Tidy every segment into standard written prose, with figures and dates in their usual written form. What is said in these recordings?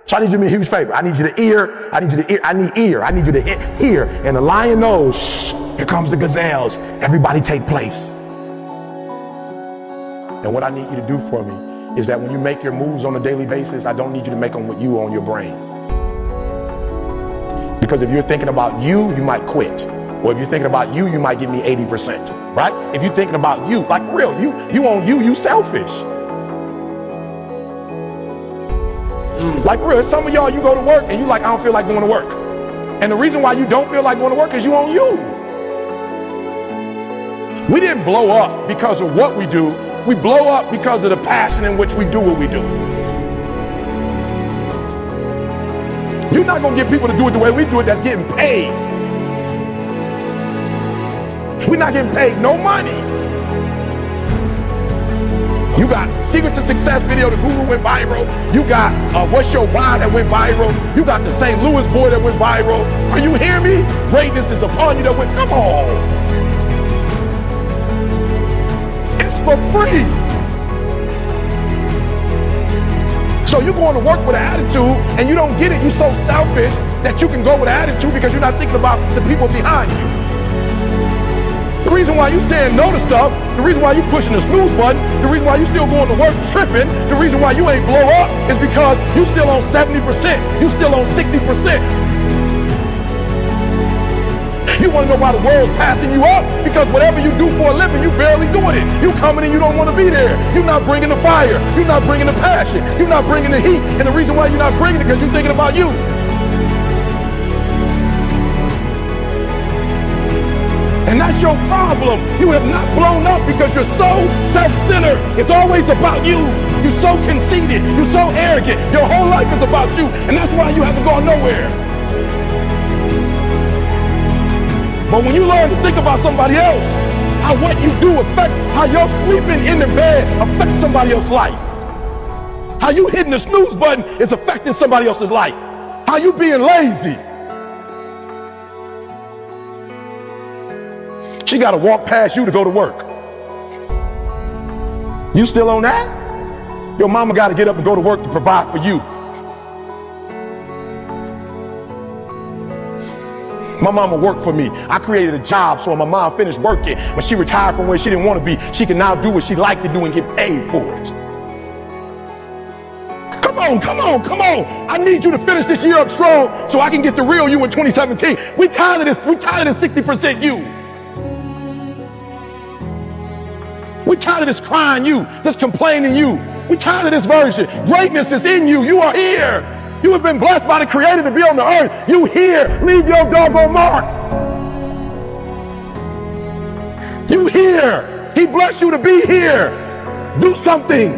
So I need you to do me a huge favor. I need you to ear. I need you to ear. I need ear. I need you to hear. And the lion knows, shh, here comes the gazelles. Everybody take place. And what I need you to do for me is that when you make your moves on a daily basis, I don't need you to make them with you on your brain. Because if you're thinking about you, you might quit. Or if you're thinking about you, you might give me 80%, right? If you're thinking about you, like real, you on you selfish. Like real, some of y'all, you go to work and you like, I don't feel like going to work. And the reason why you don't feel like going to work is you on you. We didn't blow up because of what we do. We blow up because of the passion in which we do what we do. You're not going to get people to do it the way we do it that's getting paid. We're not getting paid no money. You got Secrets to Success video, the Guru went viral. You got What's Your Why that went viral. You got the St. Louis boy that went viral. Are you hearing me? Greatness is upon you that went, come on. It's for free. So you're going to work with an attitude and you don't get it. You're so selfish that you can go with an attitude because you're not thinking about the people behind you. The reason why you saying no to stuff, the reason why you pushing the snooze button, the reason why you still going to work tripping, the reason why you ain't blow up is because you still on 70%, you still on 60%. You want to know why the world's passing you up? Because whatever you do for a living, you barely doing it. You coming and you don't want to be there. You're not bringing the fire. You're not bringing the passion. You're not bringing the heat. And the reason why you're not bringing it because you're thinking about you. And that's your problem. You have not blown up because you're so self-centered. It's always about you. You're so conceited. You're so arrogant. Your whole life is about you. And that's why you haven't gone nowhere. But when you learn to think about somebody else, how what you do affects how you're sleeping in the bed affects somebody else's life. How you hitting the snooze button is affecting somebody else's life. How you being lazy. She got to walk past you to go to work. You still on that? Your mama got to get up and go to work to provide for you. My mama worked for me. I created a job so when my mom finished working, when she retired from where she didn't want to be, she can now do what she liked to do and get paid for it. Come on, come on, come on. I need you to finish this year up strong so I can get the real you in 2017. We tired of this. We tired of this 60% you. We tired of this crying you, this complaining you. We tired of this version. Greatness is in you. You are here. You have been blessed by the Creator to be on the earth. You here. Leave your doggone mark. You here. He blessed you to be here. Do something.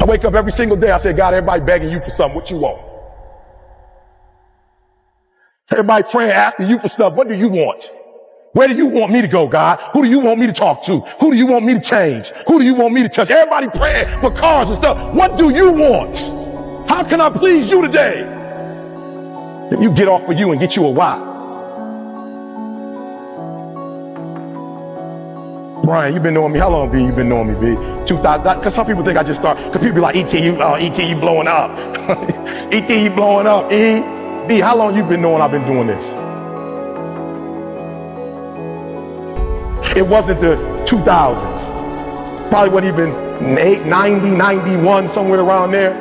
I wake up every single day. I say, God, everybody begging you for something. What you want? Everybody praying, asking you for stuff. What do you want? Where do you want me to go, God? Who do you want me to talk to? Who do you want me to change? Who do you want me to touch? Everybody praying for cars and stuff. What do you want? How can I please you today? Then you get off of you and get you a why. Brian, you've been knowing me. How long, B? You've been knowing me, B? 2000. Because some people think I just started. Because people be like, E.T., you blowing up. E.T., you blowing up. E. B, how long you been knowing I've been doing this? It wasn't the 2000s. Probably wasn't even 90, 91, somewhere around there.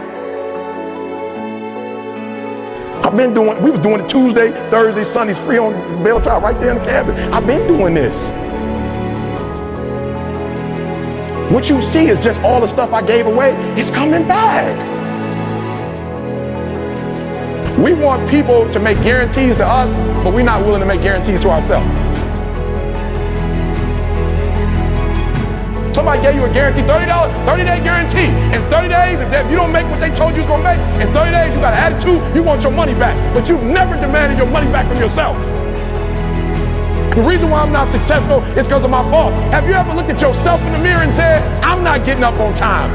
We was doing it Tuesday, Thursday, Sundays, free on Bell Top right there in the cabin. I've been doing this. What you see is just all the stuff I gave away. It's coming back. We want people to make guarantees to us, but we're not willing to make guarantees to ourselves. Somebody gave you a guarantee, $30, 30-day guarantee. In 30 days, if you don't make what they told you was gonna make, in 30 days you got an attitude, you want your money back. But you've never demanded your money back from yourself. The reason why I'm not successful is because of my boss. Have you ever looked at yourself in the mirror and said, I'm not getting up on time?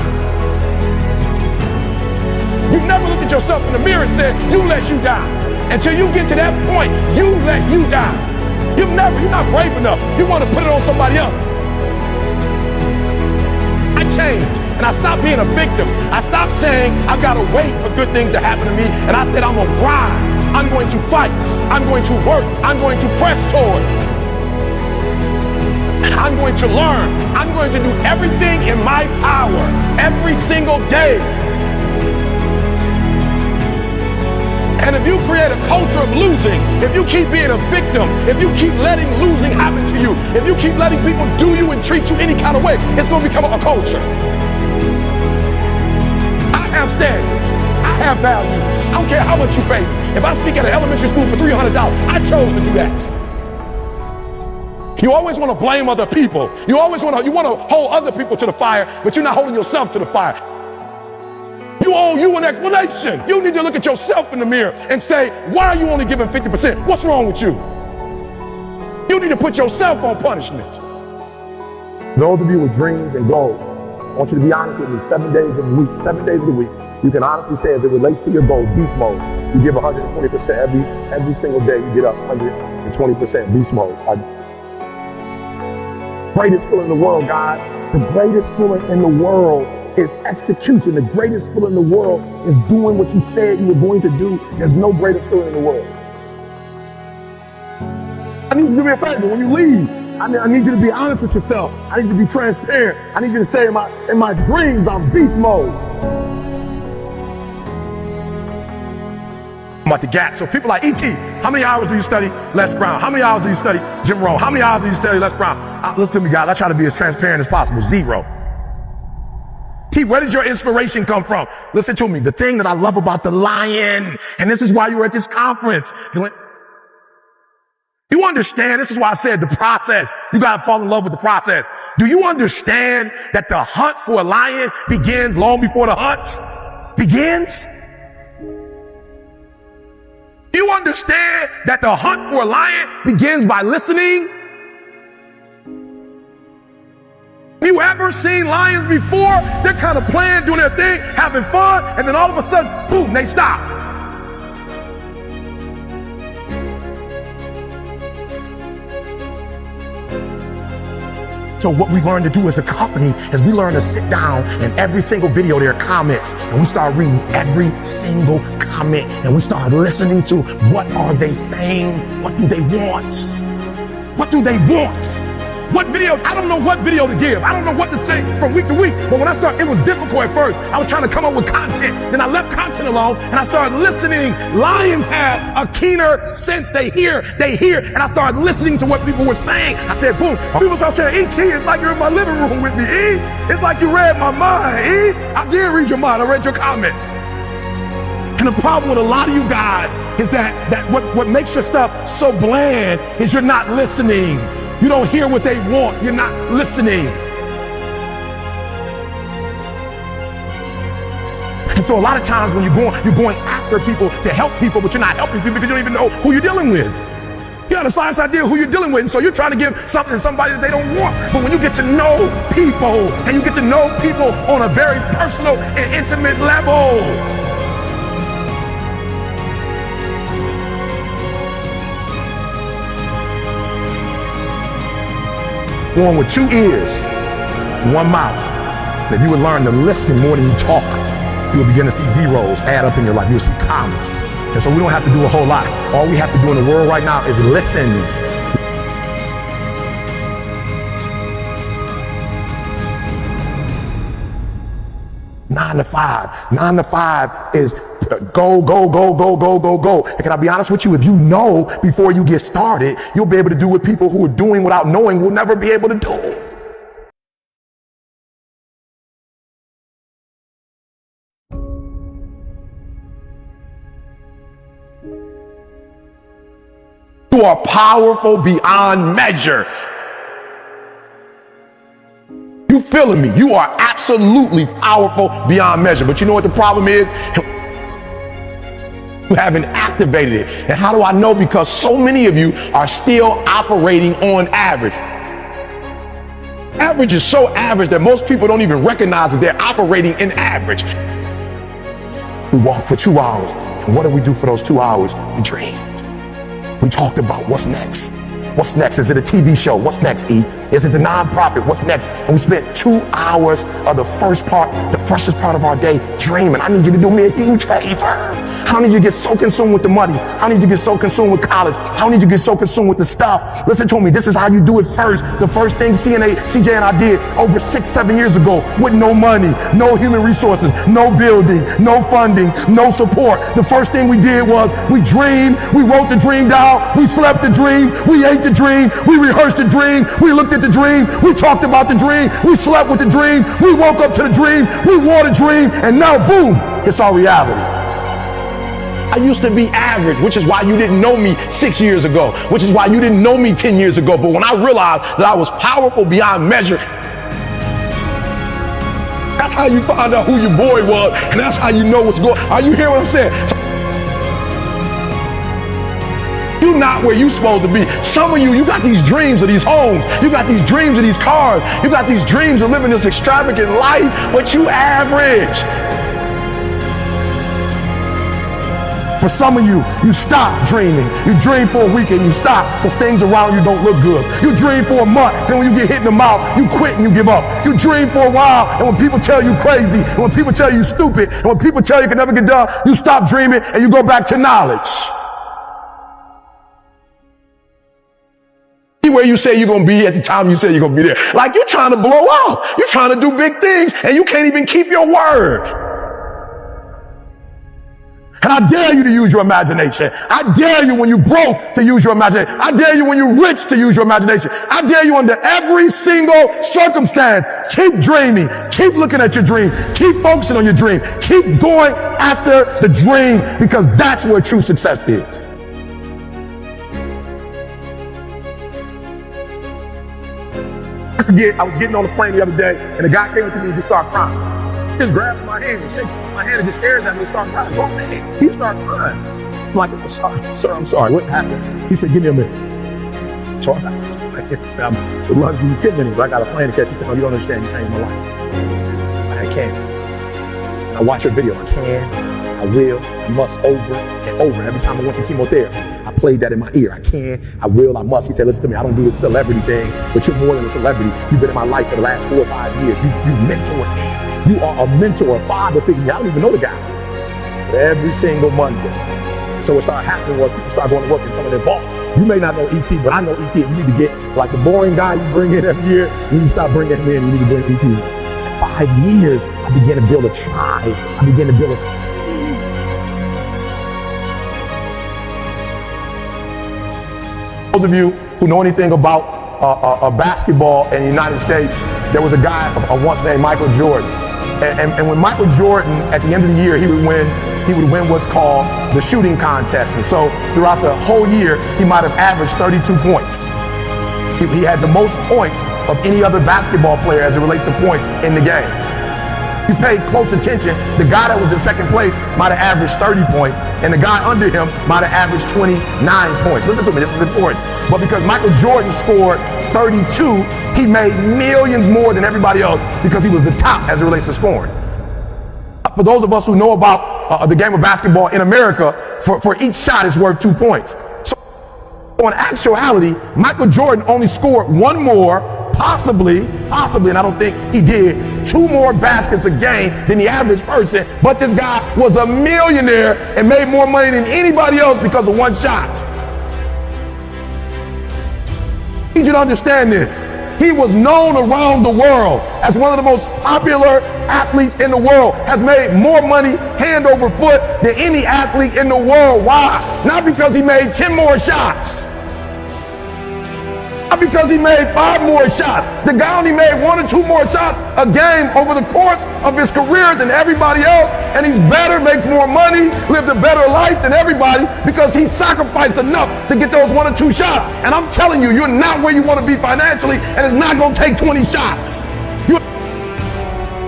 You've never looked at yourself in the mirror and said, you let you die. Until you get to that point, you let you die. You're not brave enough. You want to put it on somebody else. I change. And I stopped being a victim. I stopped saying, I've got to wait for good things to happen to me. And I said, I'm going to grind. I'm going to fight. I'm going to work. I'm going to press toward. I'm going to learn. I'm going to do everything in my power every single day. And if you create a culture of losing, if you keep being a victim, if you keep letting losing happen to you, if you keep letting people do you and treat you any kind of way, it's going to become a culture. I have standards. I have values. I don't care how much you pay me. If I speak at an elementary school for $300, I chose to do that. You always want to blame other people. You want to hold other people to the fire, but you're not holding yourself to the fire. You owe you an explanation. You need to look at yourself in the mirror and say, why are you only giving 50%? What's wrong with you? You need to put yourself on punishment. Those of you with dreams and goals, I want you to be honest with me. 7 days of the week, 7 days of the week, you can honestly say as it relates to your goals, beast mode. You give 120% every single day. You get up 120% beast mode. Greatest feeling in the world, God. The greatest feeling in the world is execution. The greatest feeling in the world is doing what you said you were going to do. There's no greater feeling in the world. I need you to do me a favor when you leave. I need you to be honest with yourself. I need you to be transparent. I need you to say in my dreams, I'm beast mode. I'm at the gap. So people like E.T., how many hours do you study Les Brown? How many hours do you study Jim Rohn? How many hours do you study Les Brown? Listen to me, guys. I try to be as transparent as possible. 0. T, where does your inspiration come from? Listen to me. The thing that I love about the lion, and this is why you were at this conference. You understand? This is why I said the process. You got to fall in love with the process. Do you understand that the hunt for a lion begins long before the hunt begins? You understand that the hunt for a lion begins by listening? You ever seen lions before? They're kind of playing, doing their thing, having fun, and then all of a sudden, boom, they stop. So what we learn to do as a company is we learn to sit down and every single video there are comments, and we start reading every single comment, and we start listening to what are they saying? What do they want? What do they want? What videos? I don't know what video to give. I don't know what to say from week to week. But when I started, it was difficult at first. I was trying to come up with content. Then I left content alone and I started listening. Lions have a keener sense. They hear. And I started listening to what people were saying. I said, boom. People started saying, E.T., it's like you're in my living room with me, E. It's like you read my mind, E. I did read your mind. I read your comments. And the problem with a lot of you guys is that what makes your stuff so bland is you're not listening. You don't hear what they want. You're not listening. And so a lot of times when you're going after people to help people, but you're not helping people because you don't even know who you're dealing with. You have the slightest idea who you're dealing with. And so you're trying to give something to somebody that they don't want. But when you get to know people, and you get to know people on a very personal and intimate level, one with 2 ears, 1 mouth. If you would learn to listen more than you talk, you will begin to see zeros add up in your life. You'll see commas. And so we don't have to do a whole lot. All we have to do in the world right now is listen. Nine to five is go. And can I be honest with you? If you know before you get started, you'll be able to do what people who are doing without knowing will never be able to do. You are powerful beyond measure. You feeling me? You are absolutely powerful beyond measure. But you know what the problem is? You haven't activated it. And how do I know? Because so many of you are still operating on average. Average is so average that most people don't even recognize that they're operating in average. We walked for 2 hours. And what did we do for those 2 hours? We dreamed. We talked about what's next. What's next? Is it a TV show? What's next, E? Is it the nonprofit? What's next? And we spent 2 hours of the freshest part of our day dreaming. I need you to do me a huge favor. I don't need you to get so consumed with the money. I don't need you to get so consumed with college. I don't need you to get so consumed with the stuff. Listen to me. This is how you do it first. The first thing CJ and I did over 6-7 years ago with no money, no human resources, no building, no funding, no support. The first thing we did was we dreamed, we wrote the dream down, we slept the dream, we ate the dream, we rehearsed the dream, we looked at the dream, we talked about the dream, we slept with the dream, we woke up to the dream, we wore the dream, and now boom, it's our reality. I used to be average, which is why you didn't know me 6 years ago, which is why you didn't know me 10 years ago. But when I realized that I was powerful beyond measure, that's how you find out who your boy was, and that's how you know what's going on. Are you hearing what I'm saying? You're not where you're supposed to be. Some of you got these dreams of these homes. You got these dreams of these cars. You got these dreams of living this extravagant life, but you average. For some of you, you stop dreaming. You dream for a week and you stop because things around you don't look good. You dream for a month, then when you get hit in the mouth, you quit and you give up. You dream for a while, and when people tell you crazy, and when people tell you stupid, and when people tell you can never get done, you stop dreaming and you go back to knowledge. Where you say you're going to be at the time you say you're going to be there. Like you're trying to blow out. You're trying to do big things, and you can't even keep your word. And I dare you to use your imagination. I dare you when you're broke to use your imagination. I dare you when you're rich to use your imagination. I dare you under every single circumstance. Keep dreaming. Keep looking at your dream. Keep focusing on your dream. Keep going after the dream, because that's where true success is. I forget, I was getting on the plane the other day, and a guy came up to me and just started crying. He just grabs my hand and shakes my hand and just stares at me and starts crying. Oh man, he started crying. I'm like, I'm sorry, sir, I'm sorry. What happened? He said, give me a minute. So I got this plane. He said, I would love to give you 10 minutes, but I got a plane to catch. He said, no, you don't understand. You changed my life. I had cancer. I watch your video. I can, I will, I must, over and over. Every time I went to chemotherapy, I played that in my ear. I can, I will, I must. He said, listen to me, I don't do this celebrity thing, but you're more than a celebrity. You've been in my life for the last 4 or 5 years. You mentored me. You are a mentor, a father figure. I don't even know the guy. But every single Monday. So what started happening was people started going to work and telling their boss, you may not know ET, but I know ET. And you need to get like the boring guy you bring in every year. You need to stop bringing him in. You need to bring ET in. In 5 years, I began to build a tribe. I began to build a community. Those of you who know anything about basketball in the United States, there was a guy once named Michael Jordan. And when Michael Jordan, at the end of the year, he would win what's called the shooting contest. And so throughout the whole year, he might have averaged 32 points. He had the most points of any other basketball player as it relates to points in the game. If you paid close attention, the guy that was in second place might have averaged 30 points, and the guy under him might have averaged 29 points. Listen to me, this is important. But because Michael Jordan scored 32, he made millions more than everybody else because he was the top as it relates to scoring. For those of us who know about the game of basketball in America, for each shot is worth 2 points. So in actuality, Michael Jordan only scored one more, possibly, and I don't think he did, 2 more baskets a game than the average person, but this guy was a millionaire and made more money than anybody else because of one shot. I need you to understand this. He was known around the world as one of the most popular athletes in the world, has made more money hand over foot than any athlete in the world. Why? Not because he made 10 more shots. Not because he made 5 more shots. The guy only made 1 or 2 more shots a game over the course of his career than everybody else, and he's better, makes more money, lived a better life than everybody because he sacrificed enough to get those 1 or 2 shots. And I'm telling you, you're not where you want to be financially, and it's not going to take 20 shots.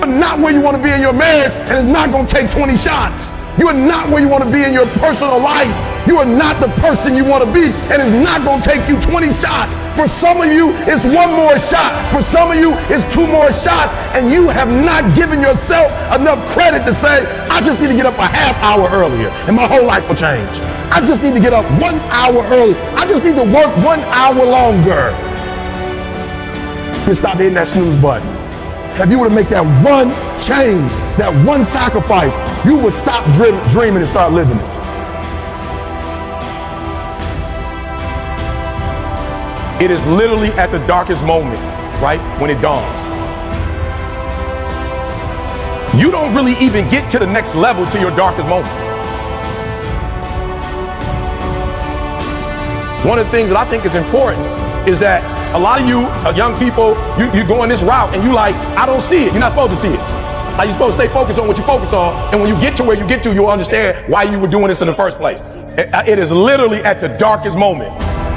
You're not where you want to be in your marriage, and it's not going to take 20 shots. You are not where you want to be in your personal life. You are not the person you want to be, and it's not going to take you 20 shots. For some of you, it's one more shot. For some of you, it's two more shots, and you have not given yourself enough credit to say, I just need to get up a half hour earlier, and my whole life will change. I just need to get up 1 hour early. I just need to work 1 hour longer. You stop hitting that snooze button. If you were to make that one change, that one sacrifice, you would stop dreaming and start living it. It is literally at the darkest moment, right, when it dawns. You don't really even get to the next level to your darkest moments. One of the things that I think is important is that a lot of you young people, you go on this route and you like, I don't see it. You're not supposed to see it. Like, you're supposed to stay focused on what you focus on. And when you get to where you get to, you'll understand why you were doing this in the first place. It is literally at the darkest moment.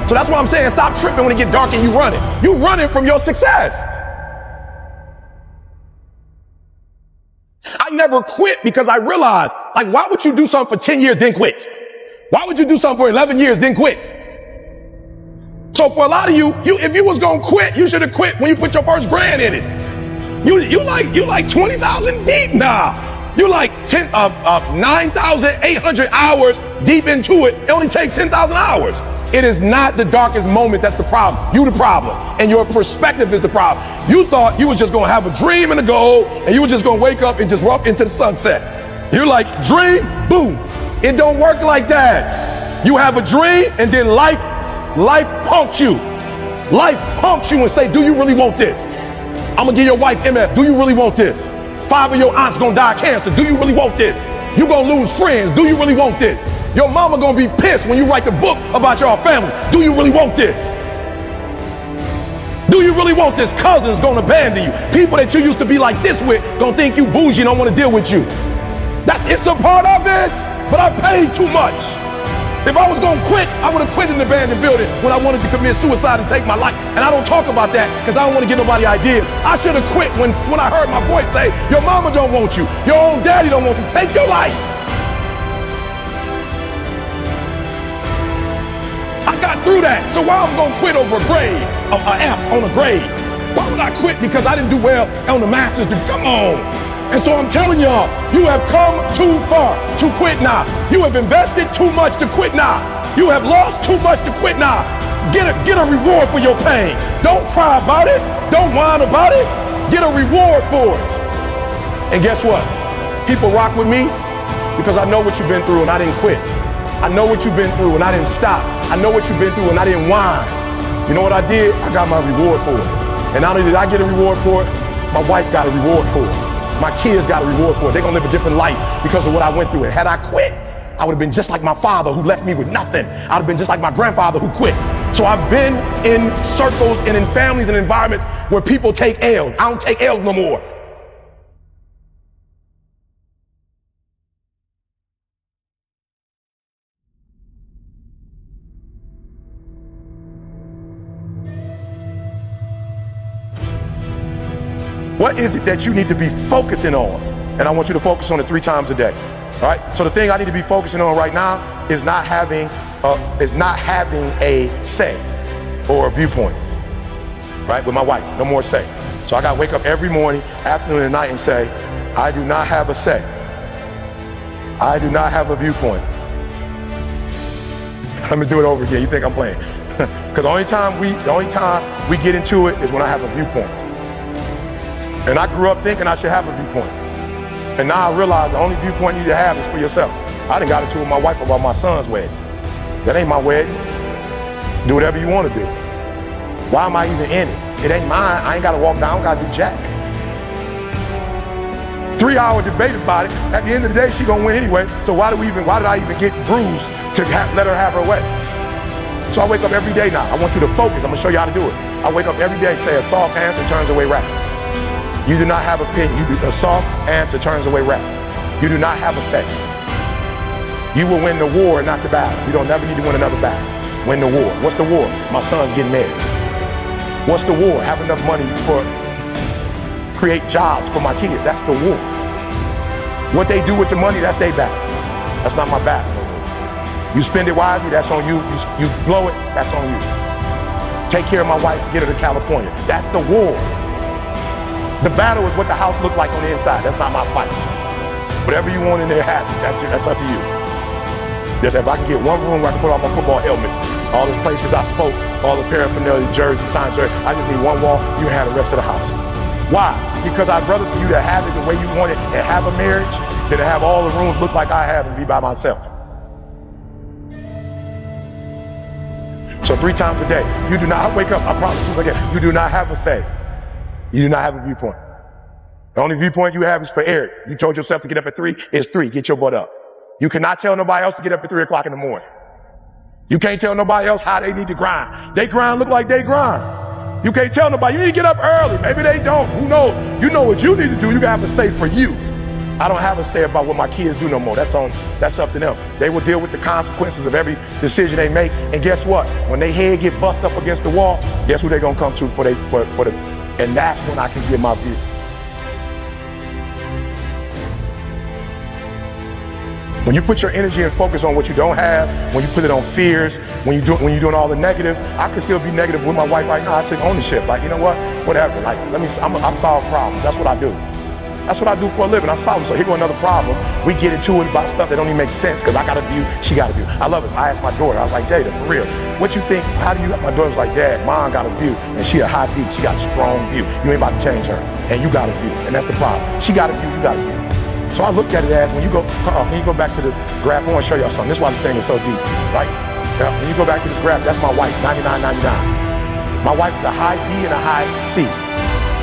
So that's why I'm saying, stop tripping when it get dark and you running. You running from your success. I never quit because I realized, like, why would you do something for 10 years, then quit? Why would you do something for 11 years, then quit? So for a lot of you, if you was gonna quit, you should have quit when you put your first grand in it. You like 20,000 deep now. You like 9,800 hours deep into it. It only takes 10,000 hours. It is not the darkest moment that's the problem. You the problem, and your perspective is the problem. You thought you was just gonna have a dream and a goal, and you was just gonna wake up and just walk into the sunset. You're like, dream, boom. It don't work like that. You have a dream, and then life punks you. Life punks you and say, do you really want this? I'm gonna give your wife MS. Do you really want this? 5 of your aunts gonna die of cancer. Do you really want this? You gonna lose friends. Do you really want this? Your mama gonna be pissed when you write the book about your family. Do you really want this? Do you really want this? Cousins gonna abandon you. People that you used to be like this with gonna think you bougie and don't wanna deal with you. It's a part of it, but I paid too much. If I was gonna quit, I would have quit in the abandoned building when I wanted to commit suicide and take my life. And I don't talk about that because I don't want to give nobody ideas. I should have quit when I heard my voice say, your mama don't want you, your own daddy don't want you, take your life. I got through that, so why I'm gonna quit over a grade, an F on a grade? Why would I quit because I didn't do well on the master's degree? Come on. And so I'm telling y'all, you have come too far to quit now. You have invested too much to quit now. You have lost too much to quit now. Get a reward for your pain. Don't cry about it. Don't whine about it. Get a reward for it. And guess what? People rock with me because I know what you've been through and I didn't quit. I know what you've been through and I didn't stop. I know what you've been through and I didn't whine. You know what I did? I got my reward for it. And not only did I get a reward for it, my wife got a reward for it. My kids got a reward for it. They're gonna live a different life because of what I went through. And had I quit, I would have been just like my father who left me with nothing. I'd have been just like my grandfather who quit. So I've been in circles and in families and environments where people take L's. I don't take L's no more. What is it that you need to be focusing on? And I want you to focus on it 3 times a day. All right. So the thing I need to be focusing on right now is not having a say or a viewpoint. Right, with my wife. No more say. So I got to wake up every morning, afternoon, and night and say, I do not have a say. I do not have a viewpoint. Let me do it over again. You think I'm playing? Because the only time we get into it is when I have a viewpoint. And I grew up thinking I should have a viewpoint. And now I realize the only viewpoint you need to have is for yourself. I done got into it with my wife about my son's wedding. That ain't my wedding. Do whatever you want to do. Why am I even in it? It ain't mine. I ain't got to walk down. I got to do jack. 3-hour debate about it. At the end of the day, she gonna win anyway. So why did I even get bruised to let her have her way? So I wake up every day now. I want you to focus. I'm gonna show you how to do it. I wake up every day, say a soft answer turns away wrath. You do not have a opinion. A soft answer turns away wrath. You do not have a say. You will win the war, not the battle. You don't never need to win another battle. Win the war. What's the war? My son's getting married. What's the war? Have enough money for create jobs for my kids. That's the war. What they do with the money, that's their battle. That's not my battle. You spend it wisely, that's on you. You blow it, that's on you. Take care of my wife, get her to California. That's the war. The battle is what the house looked like on the inside. That's not my fight. Whatever you want in there, have it. That's up to you. Just if I can get one room where I can put all my football helmets, all the places I spoke, all the paraphernalia, jerseys, signed jerseys, I just need one wall, you can have the rest of the house. Why? Because I'd rather for you to have it the way you want it and have a marriage than to have all the rooms look like I have and be by myself. So 3 times a day, you do not, I wake up, I promise you again, you do not have a say. You do not have a viewpoint. The only viewpoint you have is for Eric. You told yourself to get up at 3, it's 3, get your butt up. You cannot tell nobody else to get up at 3 o'clock in the morning. You can't tell nobody else how they need to grind. They grind look like they grind. You can't tell nobody, you need to get up early. Maybe they don't, who knows? You know what you need to do, you gotta have a say for you. I don't have a say about what my kids do no more. That's up to them. They will deal with the consequences of every decision they make. And guess what? When their head get bust up against the wall, guess who they gonna come to and that's when I can give my view. When you put your energy and focus on what you don't have, when you put it on fears, when you're doing all the negative, I could still be negative with my wife right now. I take ownership. Like, you know what? Whatever. Like, I solve problems. That's what I do. That's what I do for a living. I solve them. So here go another problem. We get into it about stuff that don't even make sense because I got a view, she got a view. I love it. I asked my daughter, I was like, Jada, for real, what you think, how do you, my daughter's like, Dad, Mom got a view and she a high D. She got a strong view. You ain't about to change her. And you got a view. And that's the problem. She got a view, you got a view. So I looked at it as, when you go back to the graph, I want to show y'all something. This is why this thing is so deep, right? Now, when you go back to this graph, that's my wife, 99.99. My wife is a high D and a high C.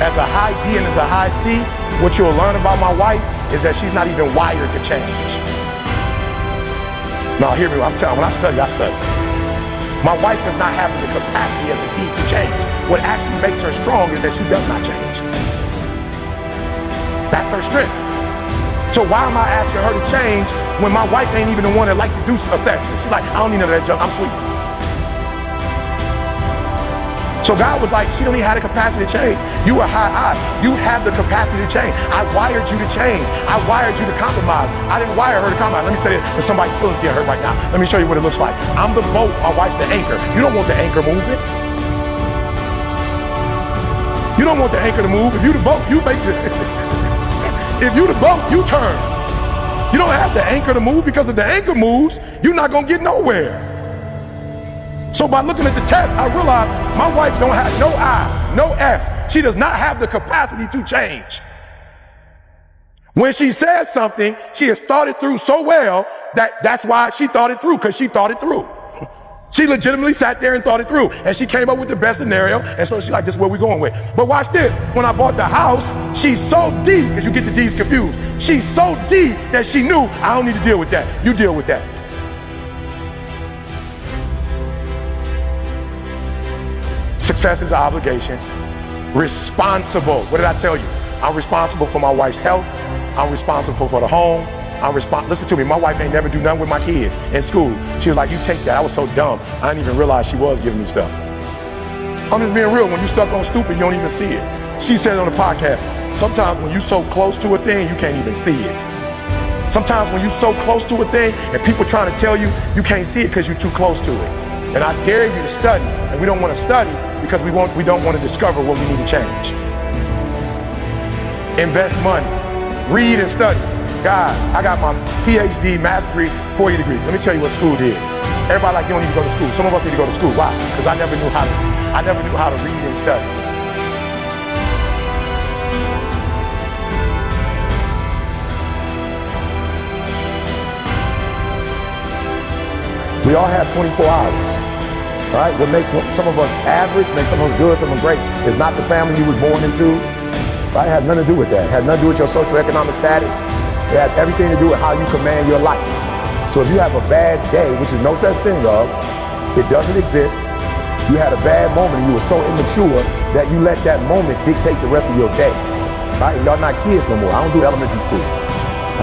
As a high D and as a high C, what you'll learn about my wife is that she's not even wired to change. Now hear me, I'm telling you, when I study. My wife does not have the capacity as a D to change. What actually makes her strong is that she does not change. That's her strength. So why am I asking her to change when my wife ain't even the one that likes to do assessments? She's like, I don't need none of that junk, I'm sweet. So God was like, she don't even have the capacity to change. You are high I. You have the capacity to change. I wired you to change. I wired you to compromise. I didn't wire her to compromise. Let me say this, if somebody's feelings get hurt right now. Let me show you what it looks like. I'm the boat, my wife's the anchor. You don't want the anchor moving. You don't want the anchor to move. If you the boat, you make it. If you the boat, you turn. You don't have the anchor to move, because if the anchor moves, you're not gonna get nowhere. So by looking at the test, I realized my wife don't have no I, no S. She does not have the capacity to change. When she says something, she has thought it through so well that's why she thought it through, because she thought it through. She legitimately sat there and thought it through, and she came up with the best scenario, and so she's like, this is what we're going with. But watch this, when I bought the house, she's so D, because you get the D's confused, she's so D that she knew, I don't need to deal with that, you deal with that. Success is an obligation. Responsible, what did I tell you? I'm responsible for my wife's health, I'm responsible for the home, listen to me, my wife ain't never do nothing with my kids in school. She was like, you take that, I was so dumb, I didn't even realize she was giving me stuff. I'm just being real, when you stuck on stupid, you don't even see it. She said on the podcast, sometimes when you're so close to a thing, you can't even see it. Sometimes when you're so close to a thing, and people trying to tell you, you can't see it because you're too close to it. And I dare you to study, and we don't want to study because we don't want to discover what we need to change. Invest money, read and study. Guys, I got my PhD, master's degree, 4-year degree. Let me tell you what school did. Everybody like, you don't need to go to school. Some of us need to go to school. Why? Because I never knew how to read and study. We all have 24 hours. All right? What makes some of us average, makes some of us good, some of us great, is not the family you was born into. Right? It has nothing to do with that. It has nothing to do with your socioeconomic status. It has everything to do with how you command your life. So if you have a bad day, which is no such thing of, it doesn't exist. You had a bad moment and you were so immature that you let that moment dictate the rest of your day. Right? Y'all not kids no more. I don't do elementary school.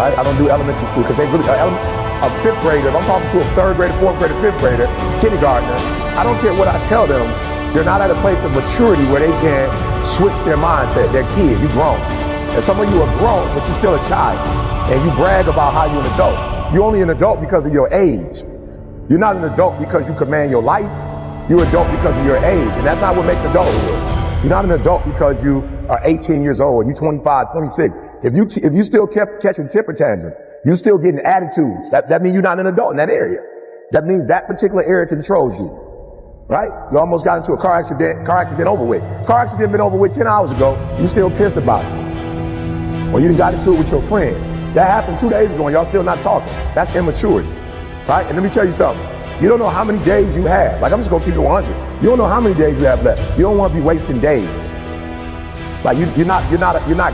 Right? I don't do elementary school because they really, a fifth grader, if I'm talking to a third grader, fourth grader, fifth grader, kindergartner, I don't care what I tell them, They're not at a place of maturity where they can switch their mindset. They're kids, you grown. And some of you are grown, but you're still a child. And you brag about how you're an adult. You're only an adult because of your age. You're not an adult because you command your life. You're an adult because of your age. And that's not what makes adulthood. You're not an adult because you are 18 years old, you're 25, 26. If you still kept catching temper tantrum, you still getting attitudes. That means you're not an adult in that area. That means that particular area controls you. Right? You almost got into a car accident over with. Car accident been over with 10 hours ago, you still pissed about it. Or you got into it with your friend. That happened 2 days ago and y'all still not talking. That's immaturity. Right? And let me tell you something. You don't know how many days you have. Like, I'm just gonna keep it 100. You don't know how many days you have left. You don't want to be wasting days. Like, you're not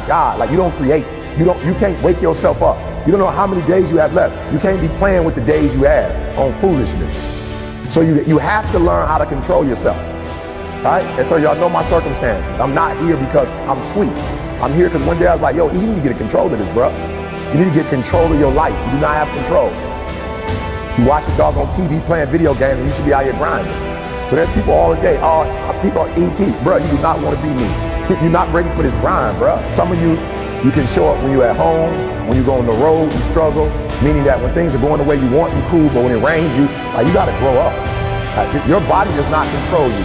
God. Like, you don't create. You can't wake yourself up. You don't know how many days you have left. You can't be playing with the days you have on foolishness. So you have to learn how to control yourself. Right? And so y'all know my circumstances. I'm not here because I'm sweet. I'm here because one day I was like, yo, you need to get control of this, bro. You need to get control of your life. You do not have control. You watch the dog on TV playing video games and you should be out here grinding. So there's people all the day, people are ET. Bro, you do not want to be me. You're not ready for this grind, bro. Some of you can show up when you're at home, when you go on the road, you struggle, meaning that when things are going the way you want, you cool, but when it rains, you got to grow up. Your body does not control you.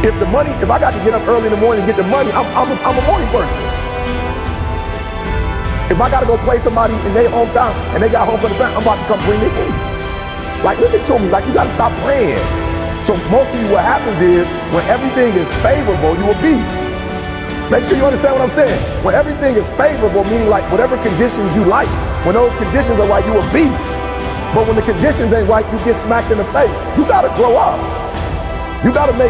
If I got to get up early in the morning and get the money, I'm a morning person. If I got to go play somebody in their hometown and they got home for the family, I'm about to come bring the heat. Like, listen to me, like, you got to stop playing. So most of you, what happens is, when everything is favorable, you a beast. Make sure you understand what I'm saying. When everything is favorable, meaning like whatever conditions you like, when those conditions are right, you a beast. But when the conditions ain't right, you get smacked in the face. You gotta grow up. You gotta be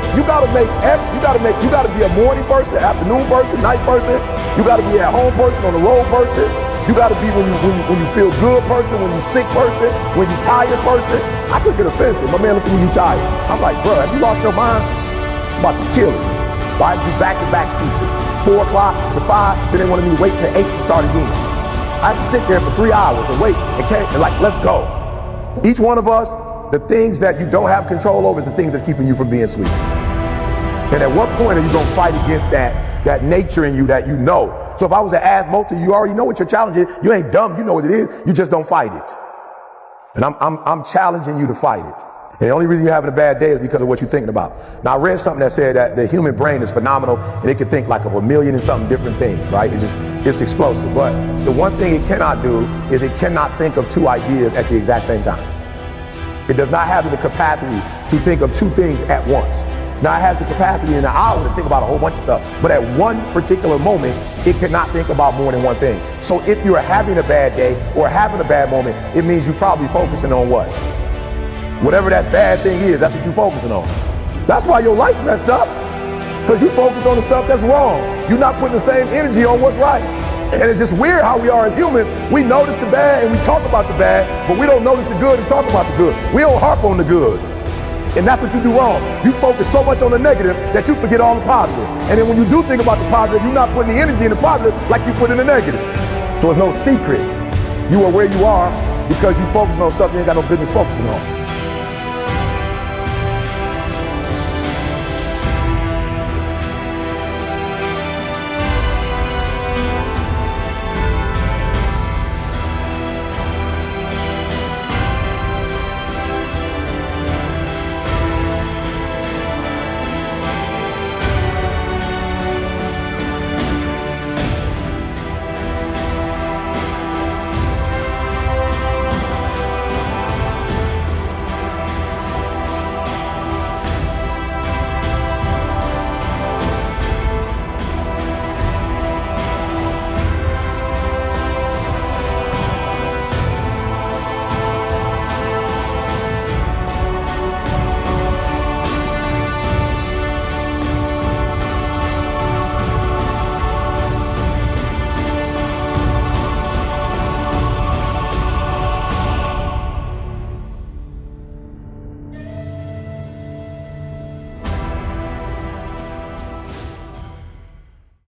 a morning person, afternoon person, night person. You gotta be a home person, on the road person. You gotta be when you feel good person, when you sick person, when you tired person. I took it offensive. My man looked at me, you tired. I'm like, bro, have you lost your mind? I'm about to kill you. Why do back-to-back speeches? 4 o'clock to 5, then they wanted me to wait till 8 to start again. I had to sit there for 3 hours and wait and like, let's go. Each one of us, the things that you don't have control over is the things that's keeping you from being sweet. And at what point are you gonna fight against that nature in you that you know? So if I was to ask Moti, you already know what your challenge is. You ain't dumb, you know what it is. You just don't fight it. And I'm challenging you to fight it. And the only reason you're having a bad day is because of what you're thinking about. Now, I read something that said that the human brain is phenomenal and it can think like of 1,000,000 and something different things, right? It's explosive. But the one thing it cannot do is it cannot think of 2 ideas at the exact same time. It does not have the capacity to think of 2 things at once. Now, it has the capacity in an hour to think about a whole bunch of stuff, but at one particular moment, it cannot think about more than one thing. So if you're having a bad day or having a bad moment, it means you're probably focusing on what? Whatever that bad thing is, that's what you're focusing on. That's why your life messed up, because you focus on the stuff that's wrong. You're not putting the same energy on what's right. And it's just weird how we are as humans. We notice the bad and we talk about the bad, but we don't notice the good and talk about the good. We don't harp on the good. And that's what you do wrong. You focus so much on the negative that you forget all the positive. And then when you do think about the positive, you're not putting the energy in the positive like you put in the negative. So it's no secret. You are where you are because you focus on stuff you ain't got no business focusing on.